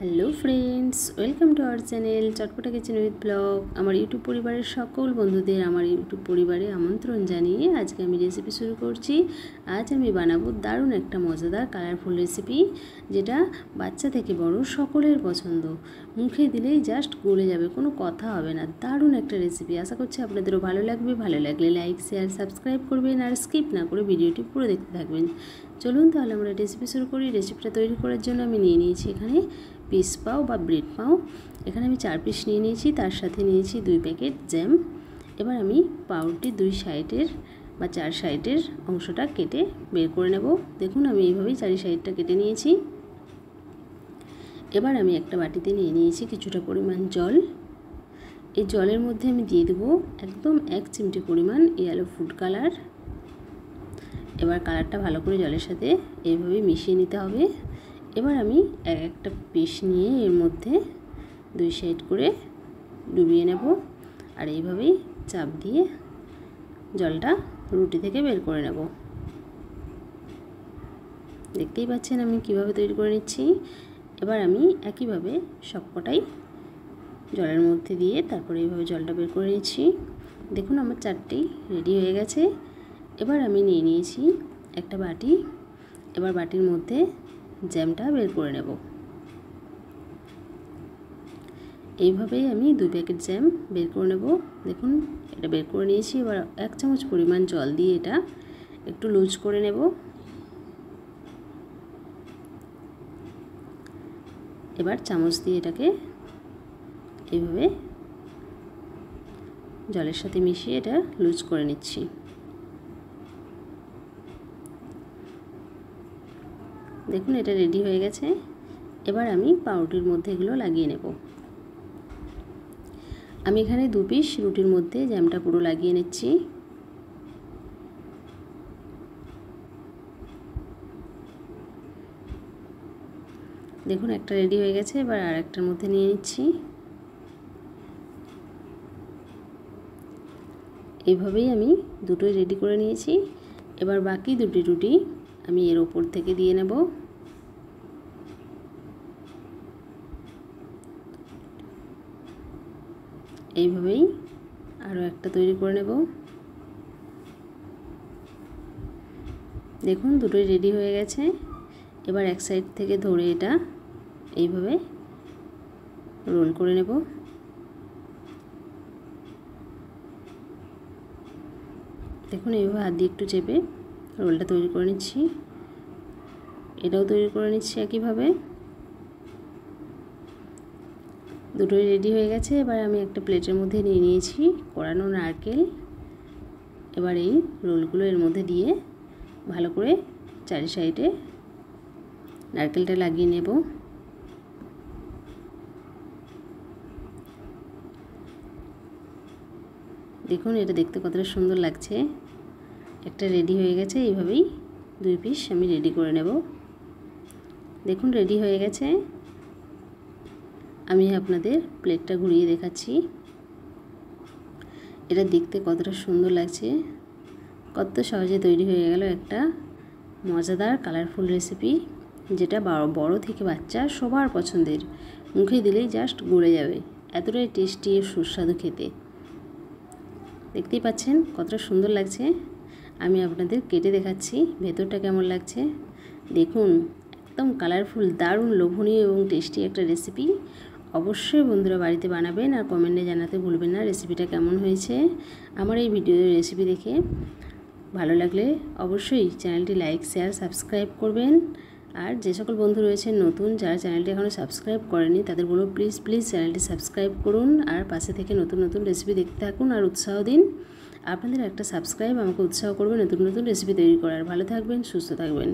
Hello friends, welcome to our channel Chatpata kitchen with blog. আমার YouTube পরিবারের সকল বন্ধুদের আমার ইউটিউব পরিবারে আমন্ত্রণ জানিয়ে আজকে আমি রেসিপি শুরু করছি। আজ আমি বানাবো দারুণ একটা মজাদার কালারফুল রেসিপি, যেটা বাচ্চা থেকে বড় সকলের পছন্দ। মুখে দিলেই জাস্ট গলে যাবে, কোনো কথা হবে না। দারুণ একটা রেসিপি, আশা করছি আপনাদেরও ভালো লাগবে। ভালো লাগলে লাইক শেয়ার সাবস্ক্রাইব করবেন আর স্কিপ না করে ভিডিওটি পুরো দেখতে থাকবেন। চলুন তাহলে আমরা রেসিপি শুরু করি। রেসিপিটা তৈরি করার জন্য আমি নিয়ে নিয়েছি এখানে পিস পাও বা ব্রেড পাও। এখানে আমি 4 পিস নিয়ে নিয়েছি, তার সাথে নিয়েছি 2 প্যাকেট জ্যাম। এবার আমি পাউরুটি 2 সাইডের বা 4 সাইডের অংশটা কেটে বের করে নেব। দেখুন আমি এইভাবেই 4 সাইডটা কেটে নিয়েছি। এবার আমি একটা বাটিতে নিয়ে নিয়েছি কিছুটা পরিমাণ জল। এই জলের মধ্যে আমি দিয়ে দেবো একদম 1 চিমটি পরিমাণ ইয়েলো ফুড কালার। এবার কালারটা ভালো করে জলের সাথে এইভাবে মিশিয়ে নিতে হবে। এবার আমি একটা পিস নিয়ে এর মধ্যে 2 সাইড করে ডুবিয়ে নেব আর এইভাবেই চাপ দিয়ে জলটা রুটি থেকে বের করে নেব। দেখতেই পাচ্ছেন আমি কিভাবে তৈরি করে নিচ্ছি। এবার আমি একইভাবে সবকটাই জলের মধ্যে দিয়ে তারপরে এইভাবে জলটা বের করে নিচ্ছি। দেখুন আমার 4টি রেডি হয়ে গেছে। এবার আমি নিয়ে নিয়েছি একটা বাটি। এবার বাটির মধ্যে জ্যামটা বের করে নেব। এইভাবেই আমি 2 প্যাকেট জ্যাম বের করে নেব। দেখুন এটা বের করে নিয়েছি। এবার 1 চামচ পরিমাণ জল দিয়ে এটা একটু লুজ করে নেব। এবার চামচ দিয়ে এটাকে এইভাবে জলের সাথে মিশিয়ে এটা লুজ করে নিচ্ছি। দেখুন এটা রেডি হয়ে গেছে। এবার আমি পাউরুটির মধ্যে এগুলো লাগিয়ে নেব। আমি এখানে 2 পিস রুটির মধ্যে জ্যামটা পুরো লাগিয়ে নিচ্ছি। দেখুন একটা রেডি হয়ে গেছে। এবার আরেকটার মধ্যে নিয়ে নিচ্ছি। এইভাবেই আমি দুটোই রেডি করে নিয়েছি। এবার বাকি 2টি রুটি আমি এর ওপর থেকে দিয়ে নেব। এইভাবেই আরও একটা তৈরি করে নেব। দেখুন দুটোই রেডি হয়ে গেছে। এবার এক সাইড থেকে ধরে এটা এইভাবে রোল করে নেব। দেখুন এইভাবে হাত দিয়ে একটু চেপে রোলটা তৈরি করে নিচ্ছি। এটাও তৈরি করে নিচ্ছি একইভাবে। দুটোই রেডি হয়ে গেছে। এবার আমি একটা প্লেটের মধ্যে নিয়ে নিয়েছি কোরানো নারকেল। এবার এই রোলগুলো এর মধ্যে দিয়ে ভালো করে 4 সাইডে নারকেলটা লাগিয়ে নেব। দেখুন এটা দেখতে কতটা সুন্দর লাগছে। একটা রেডি হয়ে গেছে। এইভাবেই 2 পিস আমি রেডি করে নেব। দেখুন রেডি হয়ে গেছে। আমি আপনাদের প্লেটটা ঘুরিয়ে দেখাচ্ছি। এটা দেখতে কতটা সুন্দর লাগছে। কত সহজে তৈরি হয়ে গেল একটা মজাদার কালারফুল রেসিপি, যেটা বড় থেকে বাচ্চা সবার পছন্দের। মুখে দিলেই জাস্ট গলে যাবে, এতটাই টেস্টি ও সুস্বাদু খেতে। দেখতেই পাচ্ছেন কতটা সুন্দর লাগছে। আমি আপনাদের কেটে দেখাচ্ছি ভেতরটা কেমন লাগছে। দেখুন একদম কালারফুল, দারুণ লোভনীয় এবং টেস্টি একটা রেসিপি। অবশ্যই বন্ধুরা বাড়িতে বানাবেন আর কমেন্টে জানাতে ভুলবেন না রেসিপিটা কেমন হয়েছে। আমার এই ভিডিও রেসিপি দেখে ভালো লাগলে অবশ্যই চ্যানেলটি লাইক শেয়ার সাবস্ক্রাইব করবেন। আর যে সকল বন্ধু রয়েছেন নতুন, যারা চ্যানেলটি এখনও সাবস্ক্রাইব করেনি, তাদের বলবো প্লিজ চ্যানেলটি সাবস্ক্রাইব করুন আর পাশে থেকে নতুন নতুন রেসিপি দেখতে থাকুন আর উৎসাহ দিন। আপনাদের একটা সাবস্ক্রাইব আমাকে উৎসাহ করবে নতুন নতুন রেসিপি তৈরি করার। ভালো থাকবেন, সুস্থ থাকবেন।